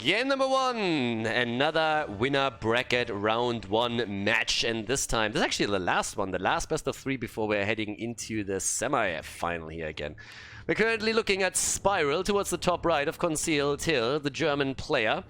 Game number 1, another winner bracket round 1 match, and this time, this is actually the last one, the last best of 3 before we're heading into the semi-final here again. We're currently looking at Spiral towards the top right of Concealed Hill, the German player,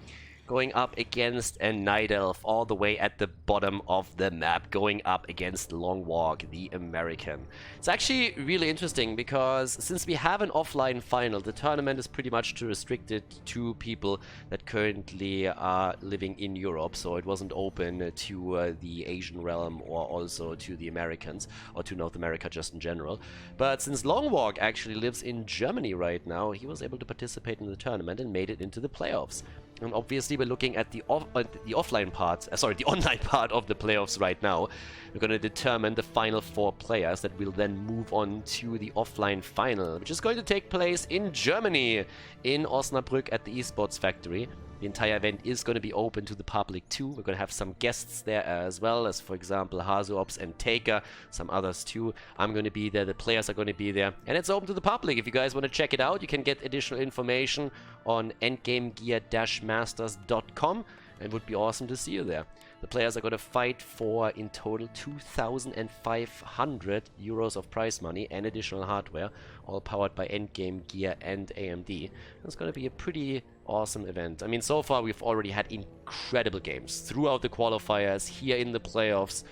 going up against a Nightelf all the way at the bottom of the map, going up against LongWalk, the American. It's actually really interesting because since we have an offline final, the tournament is pretty much restricted to people that currently are living in Europe, so it wasn't open to the Asian realm or also to the Americans, or to North America just in general. But since LongWalk actually lives in Germany right now, he was able to participate in the tournament and made it into the playoffs. And obviously we're looking at the offline part, the online part of the playoffs right now. We're going to determine the final 4 players that will then move on to the offline final, which is going to take place in Germany, in Osnabrück at the Esports Factory. The entire event is going to be open to the public too. We're going to have some guests there as well, as for example Hazuops and Taker, some others too. I'm going to be there, the players are going to be there, and it's open to the public. If you guys want to check it out, you can get additional information on Endgame Gear Masters.com, and it would be awesome to see you there. The players are going to fight for, in total, 2,500 euros of prize money and additional hardware, all powered by Endgame Gear and AMD. It's going to be a pretty awesome event. I mean, so far we've already had incredible games throughout the qualifiers, here in the playoffs,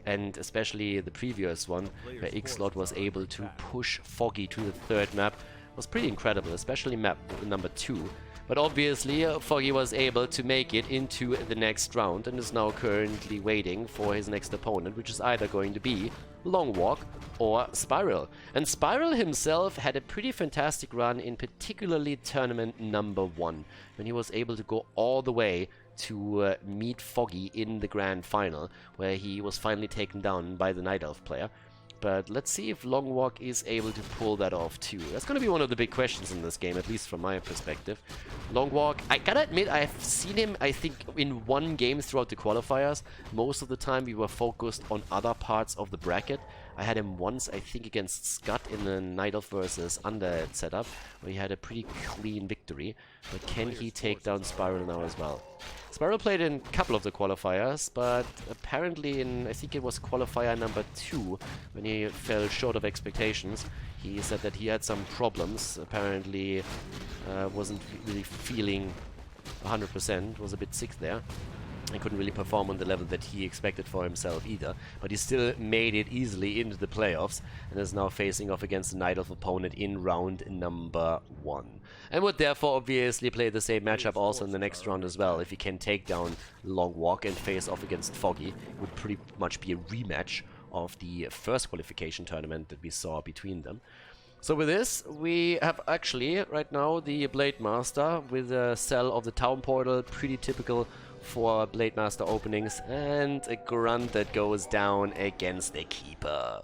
and especially the previous one, where Xlot was able to push Foggy to the 3rd map, was pretty incredible, especially map number 2. But obviously, Foggy was able to make it into the next round and is now currently waiting for his next opponent, which is either going to be LongWalk or Spiral. And Spiral himself had a pretty fantastic run in particularly tournament number 1, when he was able to go all the way to meet Foggy in the grand final, where he was finally taken down by the Nightelf player. But let's see if LongWalk is able to pull that off too. That's going to be one of the big questions in this game, at least from my perspective. LongWalk, I gotta admit, I've seen him, I think, in 1 game throughout the qualifiers. Most of the time we were focused on other parts of the bracket. I had him once, I think, against Scott in a Nightelf versus Under setup, where he had a pretty clean victory. But can he take down Spiral now as well? Spiral played in a couple of the qualifiers, but apparently in, I think it was qualifier number 2, when he fell short of expectations, he said that he had some problems. Apparently wasn't really feeling 100%, was a bit sick there. He couldn't really perform on the level that he expected for himself either, but he still made it easily into the playoffs and is now facing off against a Nightelf opponent in round number 1. And would therefore obviously play the same matchup also in the next round as well. If he can take down LongWalk and face off against Foggy, it would pretty much be a rematch of the first qualification tournament that we saw between them. So with this, we have actually right now the Blade Master with a cell of the town portal, pretty typical for Blade Master openings, and a grunt that goes down against the Keeper.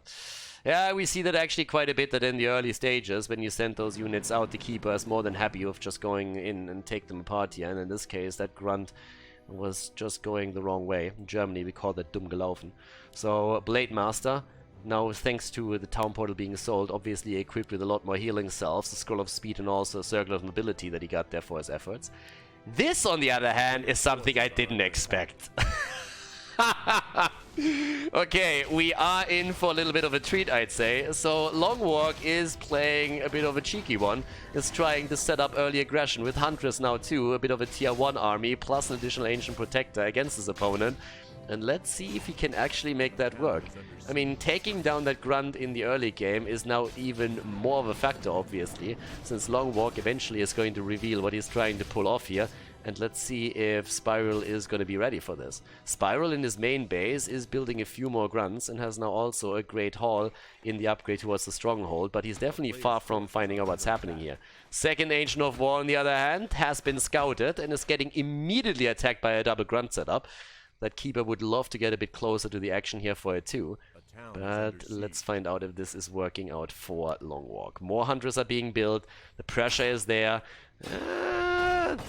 Yeah, we see that actually quite a bit, that in the early stages, when you send those units out, the Keeper is more than happy with just going in and take them apart here, and in this case, that grunt was just going the wrong way. In Germany, we call that dumm gelaufen. So, Blade Master, now thanks to the town portal being sold, obviously equipped with a lot more healing cells, the Scroll of Speed and also a Circle of Mobility that he got there for his efforts. This, on the other hand, is something I didn't expect. Okay, we are in for a little bit of a treat, I'd say. So LongWalk is playing a bit of a cheeky one. Is trying to set up early aggression with Huntress now too, a bit of a tier 1 army, plus an additional Ancient Protector against his opponent. And let's see if he can actually make that work. I mean, taking down that grunt in the early game is now even more of a factor, obviously, since LongWalk eventually is going to reveal what he's trying to pull off here. And let's see if Spiral is going to be ready for this. Spiral in his main base is building a few more grunts and has now also a great haul in the upgrade towards the stronghold, but he's definitely far from finding out what's happening here. Second Ancient of War, on the other hand, has been scouted and is getting immediately attacked by a double grunt setup. That Keeper would love to get a bit closer to the action here for it too. But let's find out if this is working out for LongWalk. More Hunters are being built, the pressure is there.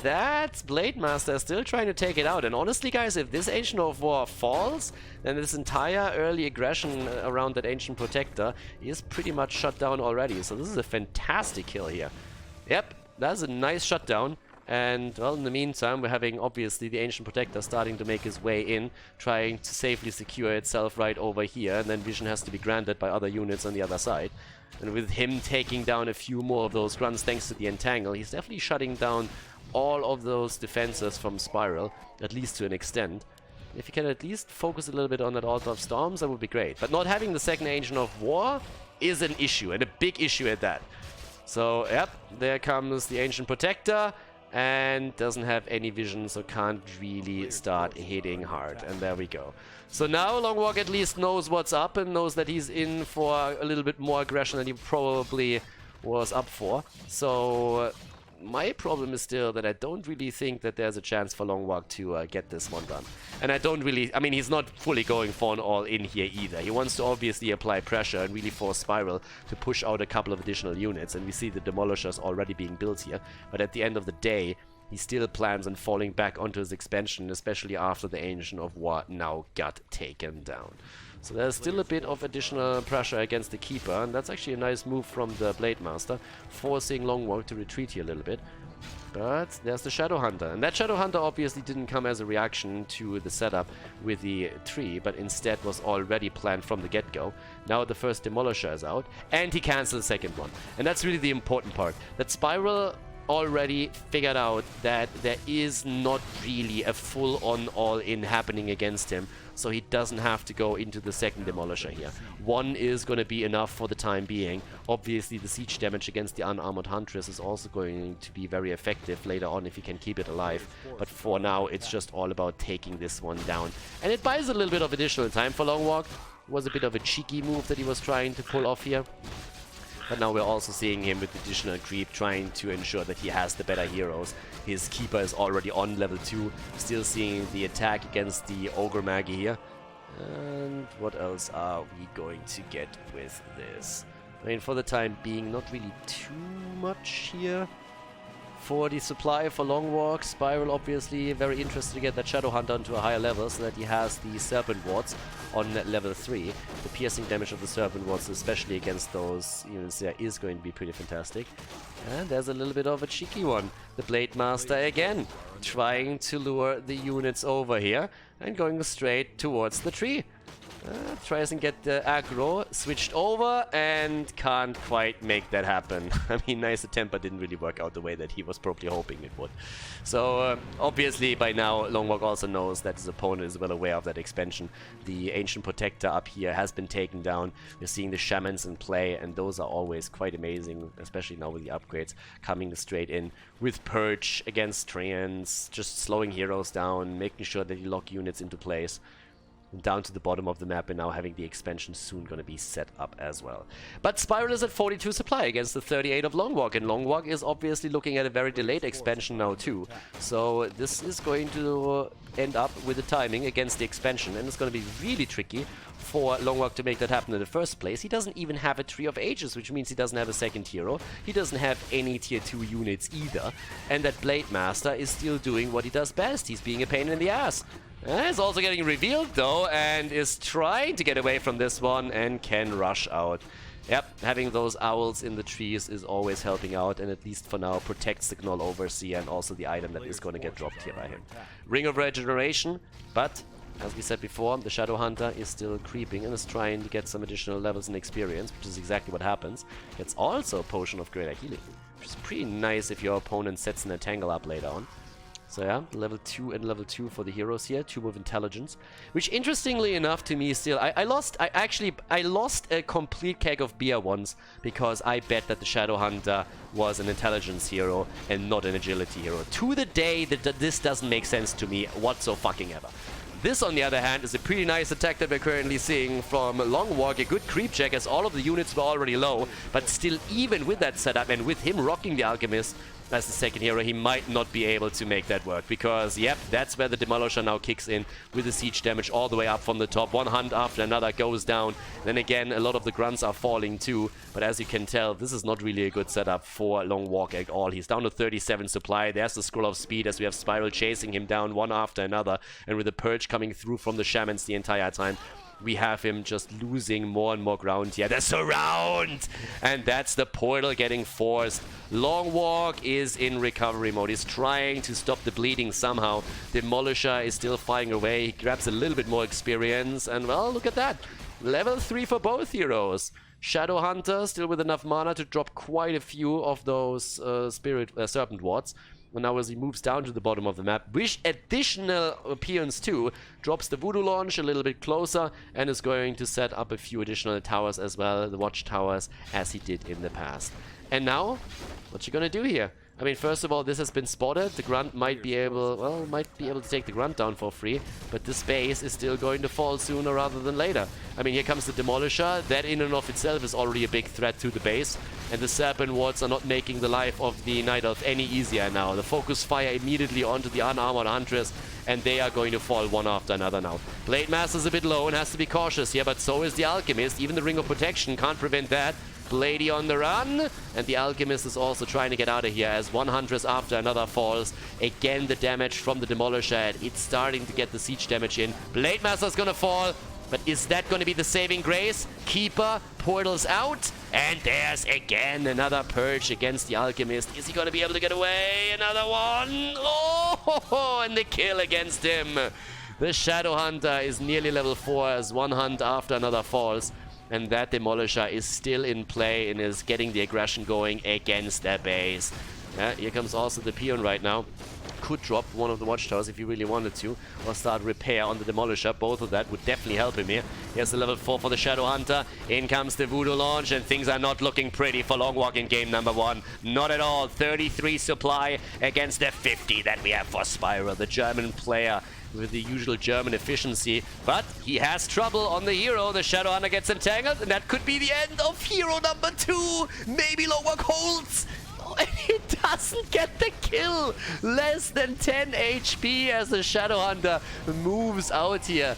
That Blade Master is still trying to take it out. And honestly, guys, if this Ancient of War falls, then this entire early aggression around that Ancient Protector is pretty much shut down already. So this is a fantastic kill here. Yep, that's a nice shutdown. And, well, in the meantime, we're having, obviously, the Ancient Protector starting to make his way in, trying to safely secure itself right over here, and then vision has to be granted by other units on the other side. And with him taking down a few more of those grunts thanks to the Entangle, he's definitely shutting down all of those defenses from Spiral, at least to an extent. If you can at least focus a little bit on that Altar of Storms, that would be great. But not having the second Ancient of War is an issue, and a big issue at that. So, yep, there comes the Ancient Protector, and doesn't have any vision, so can't really start hitting hard. And there we go. So now LongWalk at least knows what's up and knows that he's in for a little bit more aggression than he probably was up for. So my problem is still that I don't really think that there's a chance for LongWalk to get this one done. And I don't really... I mean, he's not fully going for an all-in here either. He wants to obviously apply pressure and really force Spiral to push out a couple of additional units. And we see the Demolishers already being built here. But at the end of the day, he still plans on falling back onto his expansion, especially after the Ancient of War now got taken down. So there's still a bit of additional pressure against the Keeper, and that's actually a nice move from the Blade Master, forcing LongWalk to retreat here a little bit. But there's the Shadowhunter, and that Shadowhunter obviously didn't come as a reaction to the setup with the tree, but instead was already planned from the get-go. Now the first Demolisher is out, and he cancelled the second one. And that's really the important part, that Spiral already figured out that there is not really a full-on all-in happening against him, so he doesn't have to go into the second Demolisher here. One is going to be enough for the time being. Obviously the siege damage against the Unarmored Huntress is also going to be very effective later on if he can keep it alive, but for now it's just all about taking this one down. And it buys a little bit of additional time for LongWalk. It was a bit of a cheeky move that he was trying to pull off here. But now we're also seeing him with additional creep, trying to ensure that he has the better heroes. His Keeper is already on level 2, still seeing the attack against the Ogre Magi here. And what else are we going to get with this? I mean, for the time being, not really too much here. For the supply for LongWalk, Spiral obviously very interested to get that Shadowhunter onto a higher level so that he has the Serpent Wards on level 3. The piercing damage of the Serpent Wards, especially against those units there, is going to be pretty fantastic. And there's a little bit of a cheeky one. The Blade Master again, trying to lure the units over here and going straight towards the tree. Tries and get the aggro switched over and can't quite make that happen. I mean, nice attempt, but didn't really work out the way that he was probably hoping it would. So obviously by now LongWalk also knows that his opponent is well aware of that expansion. The Ancient Protector up here has been taken down. We're seeing the Shamans in play, and those are always quite amazing, especially now with the upgrades coming straight in. With Purge against Treants, just slowing heroes down, making sure that you lock units into place. Down to the bottom of the map, and now having the expansion soon going to be set up as well. But Spiral is at 42 supply against the 38 of LongWalk, and LongWalk is obviously looking at a very delayed expansion now too. So this is going to end up with the timing against the expansion, and it's going to be really tricky for LongWalk to make that happen in the first place. He doesn't even have a Tree of Ages, which means he doesn't have a second hero. He doesn't have any tier 2 units either, and that Blade Master is still doing what he does best. He's being a pain in the ass. It's also getting revealed though, and is trying to get away from this one and can rush out. Yep, having those owls in the trees is always helping out, and at least for now protects the Gnoll Overseer and also the item that is going to get dropped here by him. Ring of Regeneration, but as we said before, the Shadowhunter is still creeping and is trying to get some additional levels and experience, which is exactly what happens. Gets also a Potion of Greater Healing, which is pretty nice if your opponent sets an Entangle up later on. So yeah, level 2 and level 2 for the heroes here, 2 of intelligence, which interestingly enough to me still, I lost a complete keg of beer once because I bet that the Shadowhunter was an intelligence hero and not an agility hero. To the day that this doesn't make sense to me whatsoever. This, on the other hand, is a pretty nice attack that we're currently seeing from LongWalk. A good creep check as all of the units were already low, but still, even with that setup and with him rocking the Alchemist as the second hero, he might not be able to make that work, because, yep, that's where the Demolisher now kicks in with the siege damage all the way up from the top. One hunt after another goes down. Then again, a lot of the grunts are falling too, but as you can tell, this is not really a good setup for LongWalk at all. He's down to 37 supply. There's the Scroll of Speed as we have Spiral chasing him down one after another, and with the Purge coming through from the Shamans the entire time. we have him just losing more and more ground here. The surround! And that's the portal getting forced. LongWalk is in recovery mode. He's trying to stop the bleeding somehow. Demolisher is still fighting away. He grabs a little bit more experience. And, well, look at that. Level 3 for both heroes. Shadowhunter still with enough mana to drop quite a few of those serpent wards. And now as he moves down to the bottom of the map, which additional appearance too, drops the Voodoo launch a little bit closer and is going to set up a few additional towers as well, the watchtowers, as he did in the past. And now, what's he gonna do here? I mean, first of all, this has been spotted. The Grunt might be able, well, to take the Grunt down for free, but this base is still going to fall sooner rather than later. I mean, here comes the Demolisher. That in and of itself is already a big threat to the base, and the Serpent Wards are not making the life of the Nightelf any easier now. The focus fire immediately onto the unarmored Huntress, and they are going to fall one after another now. Blade Master's a bit low and has to be cautious here, but so is the Alchemist. Even the Ring of Protection can't prevent that. Lady on the run, and the Alchemist is also trying to get out of here as one Huntress after another falls. Again, the damage from the Demolisher, and it's starting to get the siege damage in. Blade Master's gonna fall, but is that gonna be the saving grace? Keeper portals out, and there's again another purge against the Alchemist. Is he gonna be able to get away? Another one! Oh, and the kill against him. The Shadowhunter is nearly level 4 as one hunt after another falls. And that Demolisher is still in play and is getting the aggression going against their base. Here comes also the Peon right now. Could drop one of the watchtowers if he really wanted to, or start repair on the Demolisher. Both of that would definitely help him here. Here's the level 4 for the Shadowhunter. In comes the Voodoo launch, and things are not looking pretty for LongWalk in game number 1. Not at all. 33 supply against the 50 that we have for Spiral, the German player with the usual German efficiency, but he has trouble on the hero. The Shadowhunter gets entangled, and that could be the end of hero number 2. Maybe LongWalk holds. Oh, and he doesn't get the kill. Less than 10 HP as the Shadowhunter moves out here.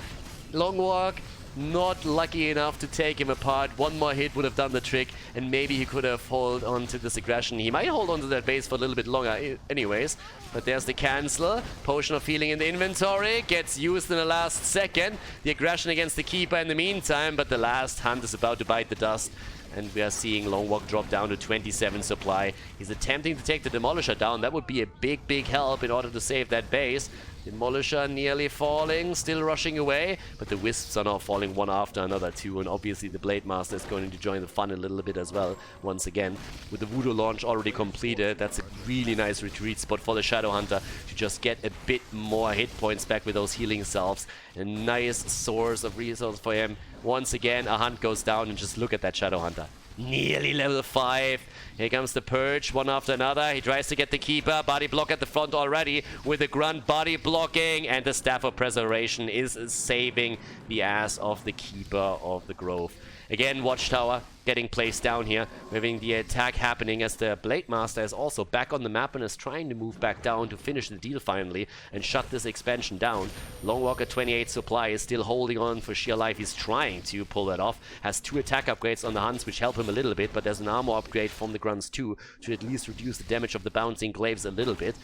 LongWalk not lucky enough to take him apart. One more hit would have done the trick, and maybe he could have held on to this aggression. He might hold on to that base for a little bit longer anyways. But there's the cancel. Potion of healing in the inventory. Gets used in the last second. The aggression against the Keeper in the meantime, but the last hunt is about to bite the dust. And we are seeing LongWalk drop down to 27 supply. He's attempting to take the Demolisher down. That would be a big, big help in order to save that base. Demolisher nearly falling, still rushing away, but the Wisps are now falling one after another too, and obviously the Blade Master is going to join the fun a little bit as well, once again. With the Voodoo launch already completed, that's a really nice retreat spot for the Shadowhunter to just get a bit more hit points back with those healing salves. A nice source of resource for him. Once again, a hunt goes down, and just look at that Shadowhunter. Nearly level 5. Here comes the Purge, one after another. He tries to get the Keeper. Body block at the front already with the Grunt body blocking. And the Staff of Preservation is saving the ass of the Keeper of the Grove. Again, Watchtower getting placed down here. We're having the attack happening as the Blade Master is also back on the map and is trying to move back down to finish the deal finally and shut this expansion down. LongWalk at 28 supply is still holding on for sheer life. He's trying to pull that off. Has 2 attack upgrades on the Hunts, which help him a little bit, but there's an armor upgrade from the Grunts too to at least reduce the damage of the bouncing glaives a little bit.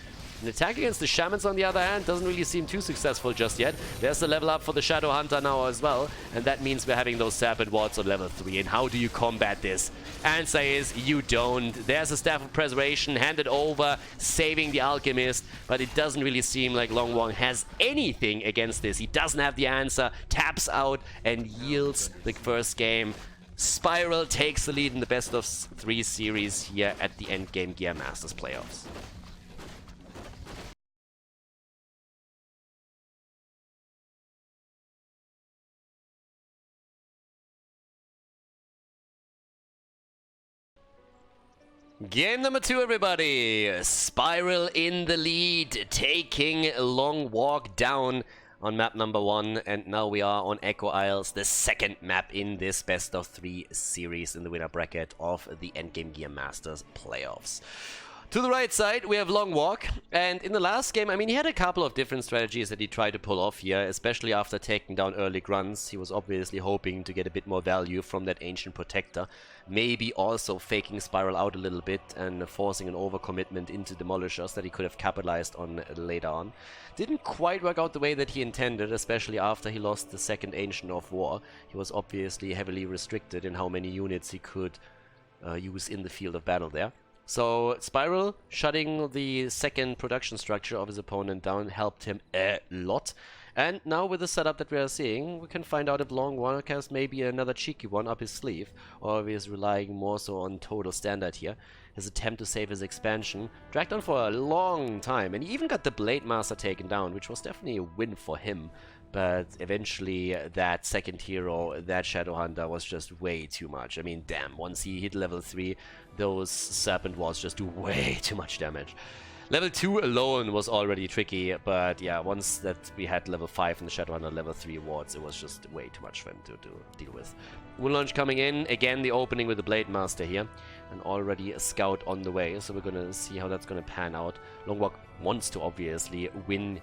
An attack against the Shamans, on the other hand, doesn't really seem too successful just yet. There's the level up for the Shadowhunter now as well, and that means we're having those Serpent Wards on level 3. And how do you combat this? Answer is, you don't. There's a Staff of Preservation handed over, saving the Alchemist, but it doesn't really seem like LongWalk has anything against this. He doesn't have the answer, taps out, and yields the first game. Spiral takes the lead in the Best-of-3 series here at the Endgame Gear Masters Playoffs. Game number 2, everybody. Spiral in the lead, taking LongWalk down on map number 1, and now we are on Echo Isles, the second map in this Best-of-3 series in the winner bracket of the Endgame Gear Masters Playoffs. To the right side, we have LongWalk, and in the last game, I mean, he had a couple of different strategies that he tried to pull off here, especially after taking down early grunts. He was obviously hoping to get a bit more value from that Ancient Protector, maybe also faking Spiral out a little bit and forcing an overcommitment into Demolishers that he could have capitalized on later on. Didn't quite work out the way that he intended, especially after he lost the second Ancient of War. He was obviously heavily restricted in how many units he could use in the field of battle there. So Spiral shutting the second production structure of his opponent down helped him a lot. And now with the setup that we are seeing, we can find out if LongWalk has maybe another cheeky one up his sleeve, or if he is relying more so on total standard here. His attempt to save his expansion dragged on for a long time, and he even got the Blade Master taken down, which was definitely a win for him. But eventually that second hero, that Shadowhunter, was just way too much. I mean, damn, once he hit level 3, those Serpent Walls just do way too much damage. Level 2 alone was already tricky, but yeah, once that we had level 5 and the Shadowhunter level 3 wards, it was just way too much for him to deal with. Wound Launch coming in, again the opening with the Blade Master here, and already a scout on the way, so we're gonna see how that's gonna pan out. LongWalk wants to obviously win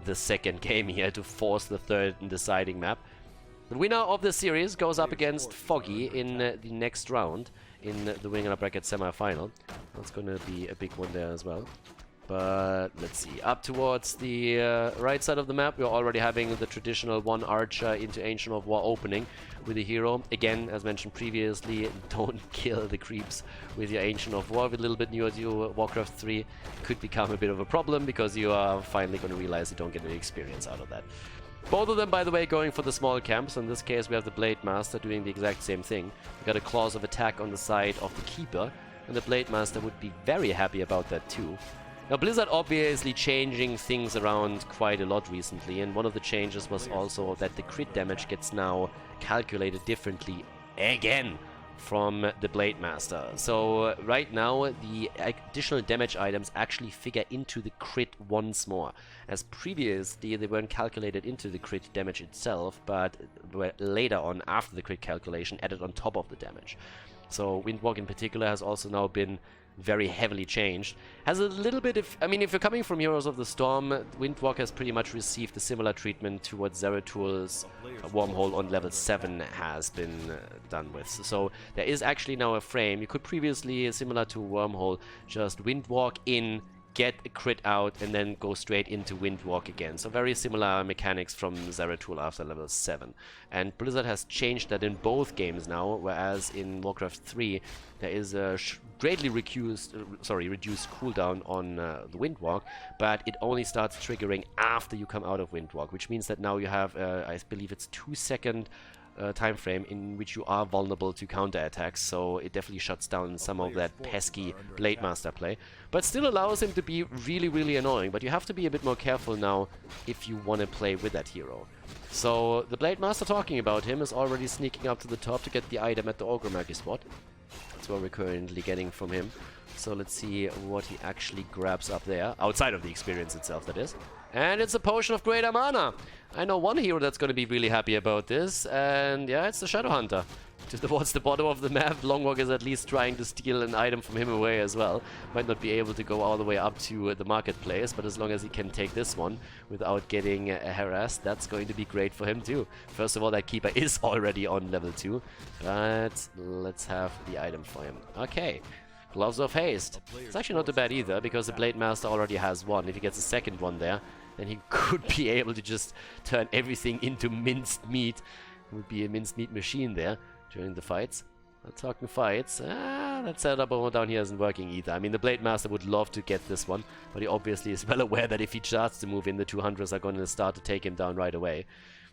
the second game here to force the third and deciding map. The winner of the series goes up against Foggy in the next round in the Winner Bracket semi-final. That's gonna be a big one there as well. But let's see, up towards the right side of the map, we're already having the traditional one archer into Ancient of War opening with a hero. Again, as mentioned previously, don't kill the creeps with your Ancient of War. With a little bit newer to Warcraft 3, could become a bit of a problem because you are finally going to realize you don't get any experience out of that. Both of them, by the way, going for the small camps. In this case, we have the Blade Master doing the exact same thing. We got a clause of attack on the side of the Keeper, and the Blade Master would be very happy about that too. Now, Blizzard obviously changing things around quite a lot recently, and one of the changes was also that the crit damage gets now calculated differently again from the Blade Master. So right now the additional damage items actually figure into the crit once more, as previously they weren't calculated into the crit damage itself, but were later on, after the crit calculation, added on top of the damage. So Windwalk in particular has also now been very heavily changed. Has a little bit of, I mean, if you're coming from Heroes of the Storm, Windwalk has pretty much received a similar treatment to what Zerathul's Wormhole on level 7 has been done with. So there is actually now a frame. You could previously, similar to Wormhole, just Windwalk in, get a crit out, and then go straight into Windwalk again. So very similar mechanics from Zerathul after level 7. And Blizzard has changed that in both games now, whereas in Warcraft 3 there is a greatly reduced cooldown on the Windwalk, but it only starts triggering after you come out of Windwalk, which means that now you have, I believe it's 2-second time frame in which you are vulnerable to counterattacks, so it definitely shuts down some of that pesky Blade Master play, but still allows him to be really, really annoying. But you have to be a bit more careful now if you want to play with that hero. So the Blade Master, talking about him, is already sneaking up to the top to get the item at the Ogre spot. That's what we're currently getting from him. So let's see what he actually grabs up there, outside of the experience itself, that is. And it's a Potion of Greater Mana. I know one hero that's going to be really happy about this, and yeah, it's the Shadowhunter. Just towards the bottom of the map, LongWalk is at least trying to steal an item from him away as well. Might not be able to go all the way up to the marketplace, but as long as he can take this one without getting harassed, that's going to be great for him too. First of all, that Keeper is already on level 2, but let's have the item for him. Okay. Gloves of Haste. It's actually not too bad either, because the Blade Master already has one. If he gets a second one there, then he could be able to just turn everything into minced meat. It would be a minced meat machine there during the fights. Not talking fights. That setup over down here isn't working either. I mean, the Blade Master would love to get this one, but he obviously is well aware that if he starts to move in, the 200s are going to start to take him down right away.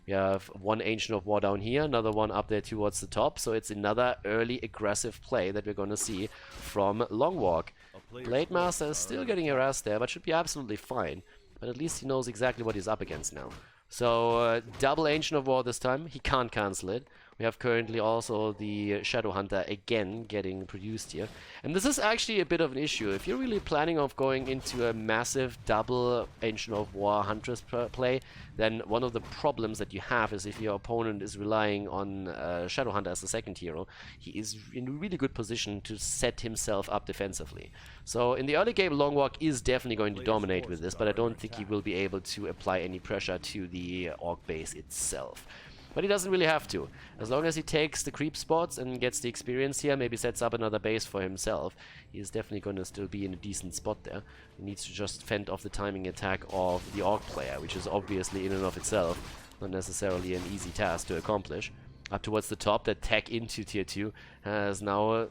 We have one Ancient of War down here, another one up there towards the top, so it's another early aggressive play that we're going to see from LongWalk. Blade Master is still getting harassed there, but should be absolutely fine. But at least he knows exactly what he's up against now. So, double Ancient of War this time. He can't cancel it. We have currently also the Shadow Hunter again getting produced here. And this is actually a bit of an issue. If you're really planning of going into a massive double Ancient of War Huntress play, then one of the problems that you have is if your opponent is relying on Shadow Hunter as the second hero, he is in a really good position to set himself up defensively. So in the early game, LongWalk is definitely going to dominate with this, but I don't think he will be able to apply any pressure to the Orc base itself. But he doesn't really have to. As long as he takes the creep spots and gets the experience here, maybe sets up another base for himself, he is definitely going to still be in a decent spot there. He needs to just fend off the timing attack of the Orc player, which is obviously in and of itself not necessarily an easy task to accomplish. Up towards the top, that tech into tier 2 has now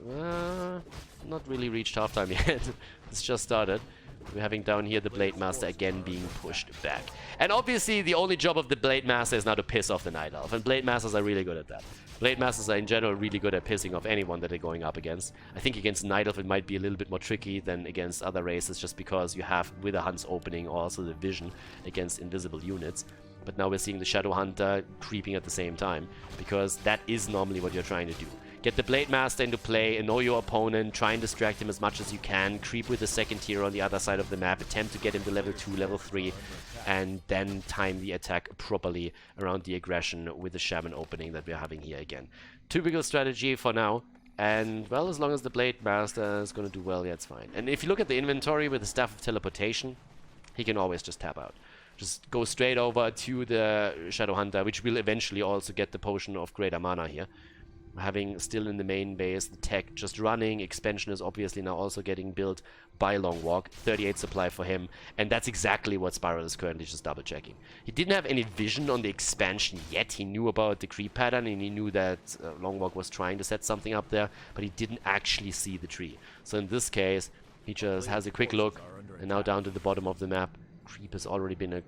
not really reached halftime yet. It's just started. We're having down here the Blade Master again being pushed back. And obviously the only job of the Blade Master is now to piss off the Nightelf. And Blade Masters are really good at that. Blade Masters are in general really good at pissing off anyone that they're going up against. I think against Nightelf it might be a little bit more tricky than against other races, just because you have, with the Hunt's opening, also the vision against invisible units. But now we're seeing the Shadow Hunter creeping at the same time, because that is normally what you're trying to do. Get the Blade Master into play, know your opponent, try and distract him as much as you can, creep with the second tier on the other side of the map, attempt to get him to level 2, level 3, and then time the attack properly around the aggression with the Shaman opening that we're having here again. Typical strategy for now, and well, as long as the Blade Master is going to do well, yeah, it's fine. And if you look at the inventory with the Staff of Teleportation, he can always just tap out. Just go straight over to the Shadow Hunter, which will eventually also get the Potion of Greater Mana here. Having still in the main base the tech just running. Expansion is obviously now also getting built by LongWalk. 38 supply for him, and that's exactly what Spiral is currently just double checking. He didn't have any vision on the expansion yet. He knew about the creep pattern, and he knew that LongWalk was trying to set something up there, but he didn't actually see the tree. So in this case, he just has a quick look, and now down to the bottom of the map. Creep has already been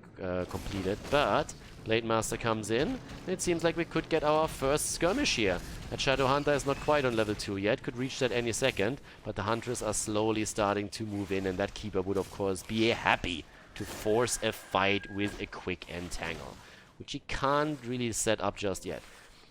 completed, but Blade Master comes in. It seems like we could get our first skirmish here. That Shadow Hunter is not quite on level 2 yet, could reach that any second, but the Huntress are slowly starting to move in, and that Keeper would of course be happy to force a fight with a quick entangle, which he can't really set up just yet.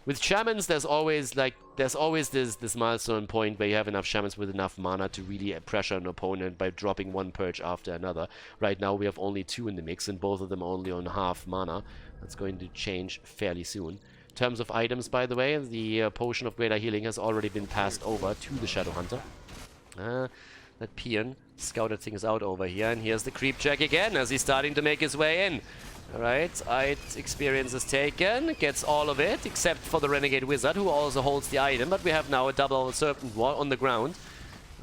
With Shamans, there's always this milestone point where you have enough Shamans with enough mana to really pressure an opponent by dropping one purge after another. Right now we have only 2 in the mix, and both of them only on half mana. That's going to change fairly soon. In terms of items, by the way, the Potion of Greater Healing has already been passed over to the Shadow Hunter. That Peon scouted things out over here, and here's the creep check again as he's starting to make his way in. Alright, experience is taken, gets all of it, except for the Renegade Wizard, who also holds the item, but we have now a double Serpent War on the ground.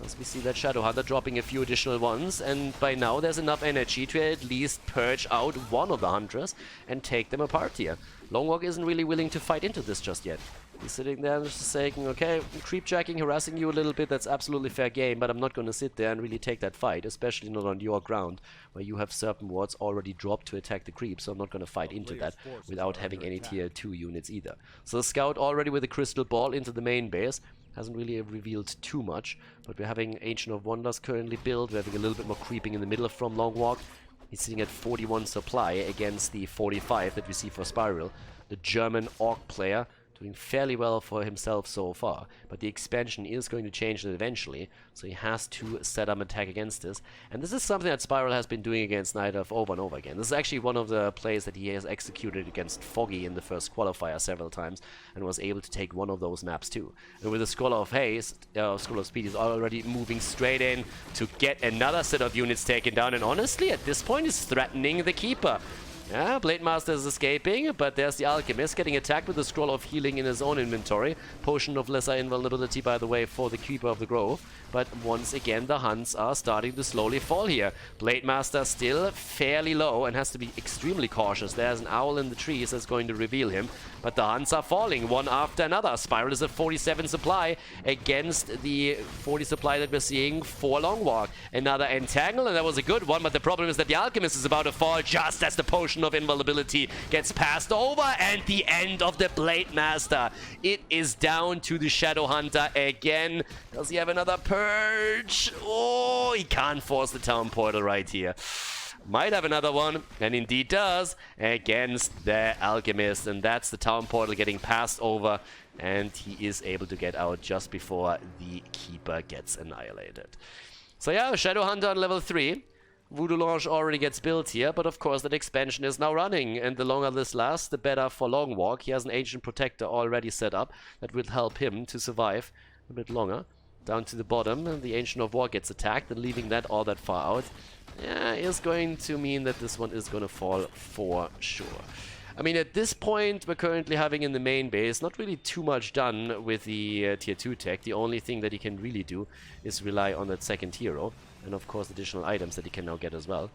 As we see that Shadow Hunter dropping a few additional ones, and by now there's enough energy to at least purge out one of the Hunters and take them apart here. LongWalk isn't really willing to fight into this just yet. He's sitting there just saying, okay, creep jacking, harassing you a little bit, that's absolutely fair game, but I'm not going to sit there and really take that fight, especially not on your ground, where you have Serpent Wards already dropped to attack the creep, so I'm not going to fight into that without having any tier 2 units either. So the Scout already with a Crystal Ball into the main base. Hasn't really revealed too much, but we're having Ancient of Wonders currently built. We're having a little bit more creeping in the middle from LongWalk. He's sitting at 41 supply against the 45 that we see for Spiral. The German Orc player doing fairly well for himself so far, but the expansion is going to change that eventually, so he has to set up an attack against this. And this is something that Spiral has been doing against Nightelf over and over again. This is actually one of the plays that he has executed against Foggy in the first qualifier several times, and was able to take one of those maps too. And with the Scholar of Haste, Scholar of Speed is already moving straight in to get another set of units taken down, and honestly, at this point, is threatening the Keeper. Yeah, Blade Master is escaping, but there's the Alchemist getting attacked with the Scroll of Healing in his own inventory. Potion of Lesser Invulnerability, by the way, for the Keeper of the Grove. But once again, the Hunts are starting to slowly fall here. Blade Master still fairly low and has to be extremely cautious. There's an owl in the trees that's going to reveal him. But the Hunts are falling one after another. Spiral is at 47 supply against the 40 supply that we're seeing for LongWalk. Another Entangle, and that was a good one, but the problem is that the Alchemist is about to fall just as the Potion of Invulnerability gets passed over, and the end of the Blade Master. It is down to the Shadow Hunter again. Does he have another purge? Oh, he can't force the town portal right here. might have another one, and indeed does, against the Alchemist. And that's the town portal getting passed over, and he is able to get out just before the Keeper gets annihilated. So yeah, Shadow Hunter on level 3. Voodoo Launch already gets built here, but of course that expansion is now running, and the longer this lasts, the better for LongWalk. He has an Ancient Protector already set up that will help him to survive a bit longer. Down to the bottom, the Ancient of War gets attacked, and leaving that all that far out is going to mean that this one is going to fall for sure. I mean, at this point, we're currently having in the main base not really too much done with the tier 2 tech. The only thing that he can really do is rely on that second hero, and of course additional items that he can now get as well.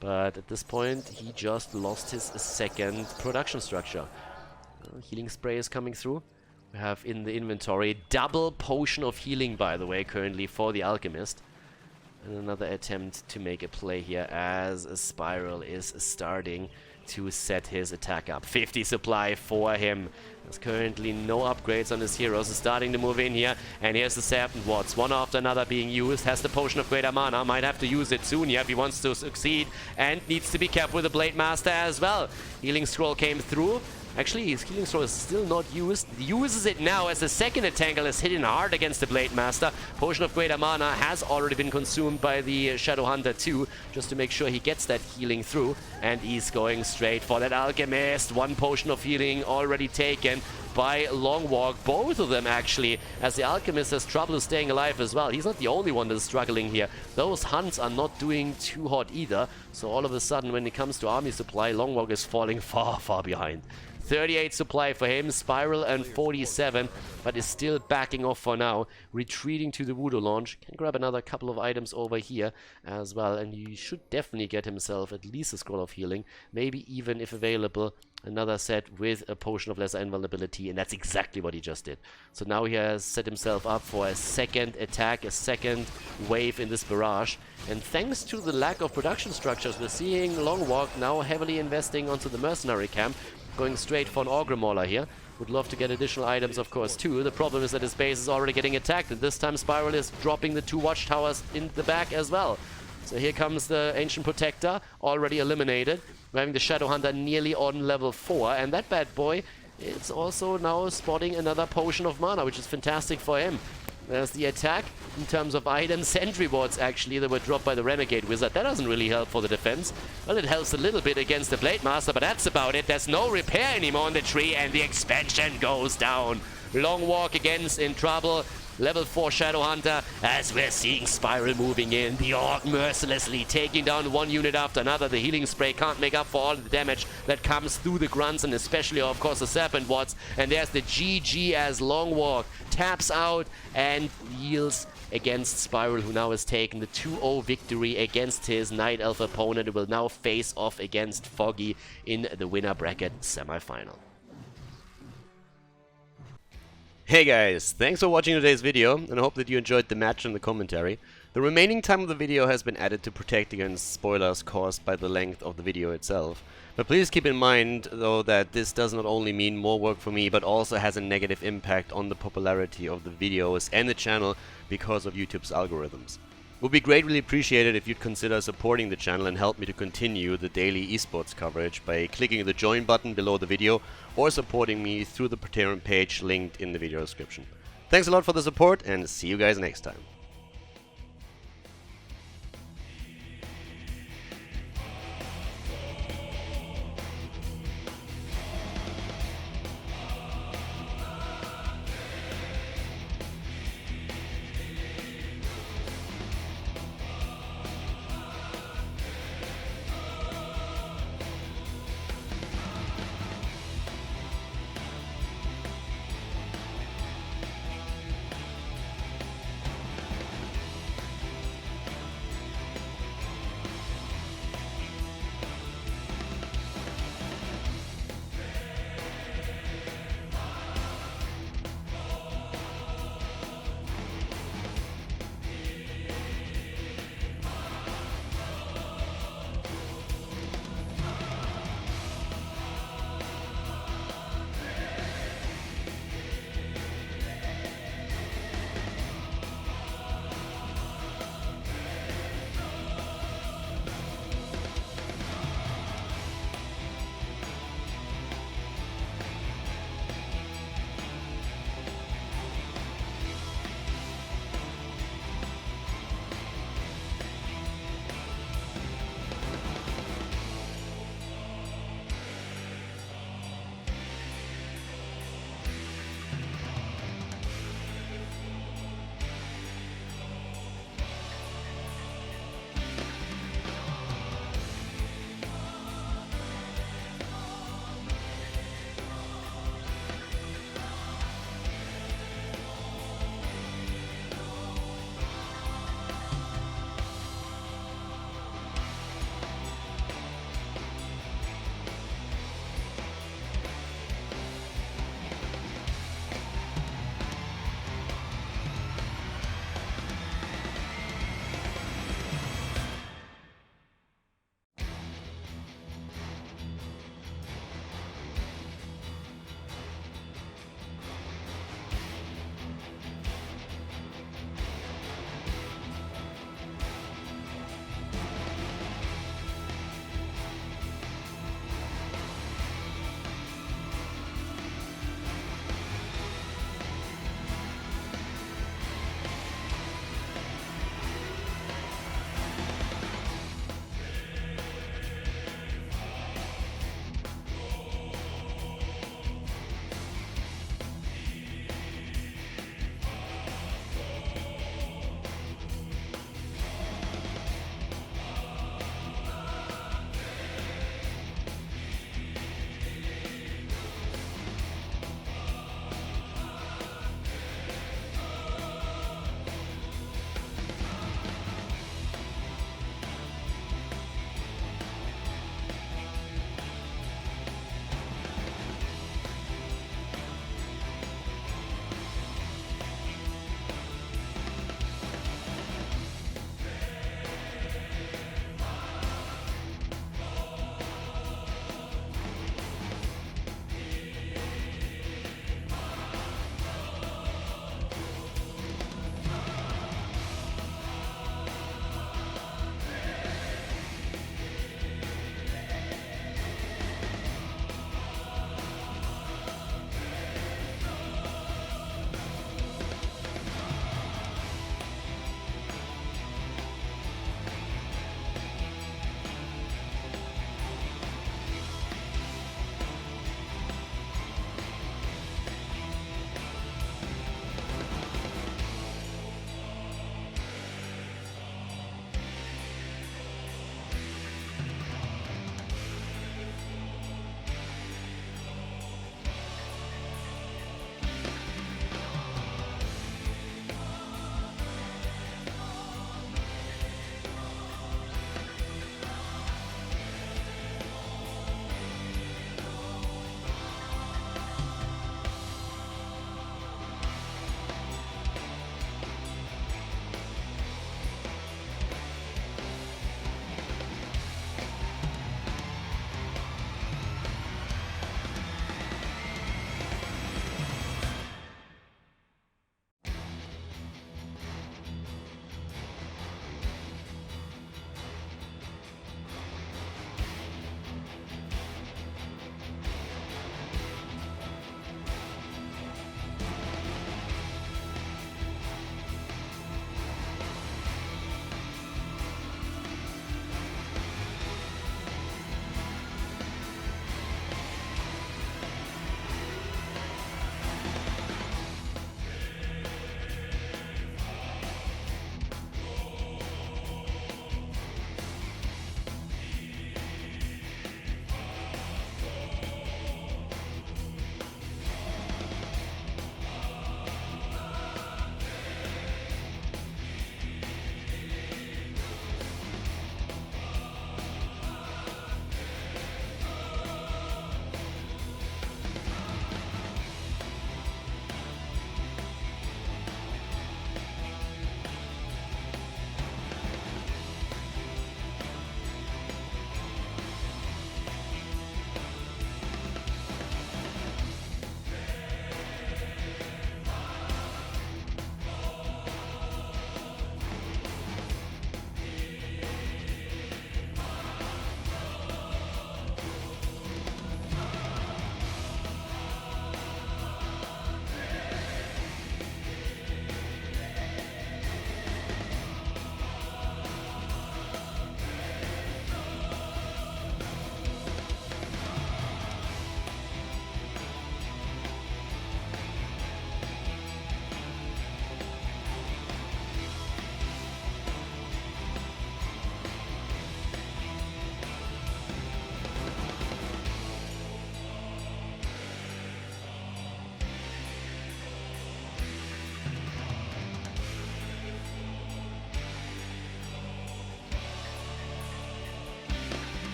But at this point, he just lost his second production structure. Healing spray is coming through. We have in the inventory double potion of healing, by the way, currently for the Alchemist. And another attempt to make a play here as a Spiral is starting to set his attack up. 50 supply for him. There's currently no upgrades on his heroes. He's starting to move in here. And here's the Serpent Wards, one after another being used. Has the Potion of Greater Mana. Might have to use it soon here if he wants to succeed. And needs to be careful with the Blade Master as well. Healing Scroll came through. Actually, his Healing Scroll is still not used. He uses it now as the second Entangle is hitting hard against the Blade Master. Potion of Greater Mana has already been consumed by the Shadow Hunter too, just to make sure he gets that healing through. And he's going straight for that Alchemist. One Potion of Healing already taken by LongWalk. Both of them, actually, as the Alchemist has trouble staying alive as well. He's not the only one that's struggling here. Those hunts are not doing too hot either. So all of a sudden, when it comes to army supply, LongWalk is falling far, far behind. 38 supply for him, Spiral and 47, but is still backing off for now, retreating to the Voodoo Launch. Can grab another couple of items over here as well, and he should definitely get himself at least a Scroll of Healing, maybe even, if available, another set with a Potion of Lesser Invulnerability, and that's exactly what he just did. So now he has set himself up for a second attack, a second wave in this barrage, and thanks to the lack of production structures, we're seeing LongWalk now heavily investing onto the Mercenary camp, going straight for an Augur Mauler here. Would love to get additional items, of course, too. The problem is that his base is already getting attacked, and this time Spiral is dropping the 2 Watchtowers in the back as well. So here comes the Ancient Protector, already eliminated. We're having the Shadow Hunter nearly on level 4, and that bad boy is also now spotting another Potion of Mana, which is fantastic for him. There's the attack in terms of items. Sentry wards, actually, that were dropped by the Renegade Wizard. That doesn't really help for the defense. Well, it helps a little bit against the Blade Master, but that's about it. There's no repair anymore on the tree, and the expansion goes down. LongWalk again is in trouble. Level 4 Shadow Hunter, as we're seeing Spiral moving in. The Orc mercilessly taking down one unit after another. The healing spray can't make up for all the damage that comes through the grunts, and especially, of course, the Serpent Wards. And there's the GG as LongWalk taps out and yields against Spiral, who now has taken the 2-0 victory against his Nightelf opponent, who will now face off against Foggy in the winner bracket semifinal. Hey guys, thanks for watching today's video, and I hope that you enjoyed the match and the commentary. The remaining time of the video has been added to protect against spoilers caused by the length of the video itself. But please keep in mind, though, that this does not only mean more work for me, but also has a negative impact on the popularity of the videos and the channel because of YouTube's algorithms. It would be greatly appreciated if you'd consider supporting the channel and help me to continue the daily esports coverage by clicking the join button below the video or supporting me through the Patreon page linked in the video description. Thanks a lot for the support, and see you guys next time.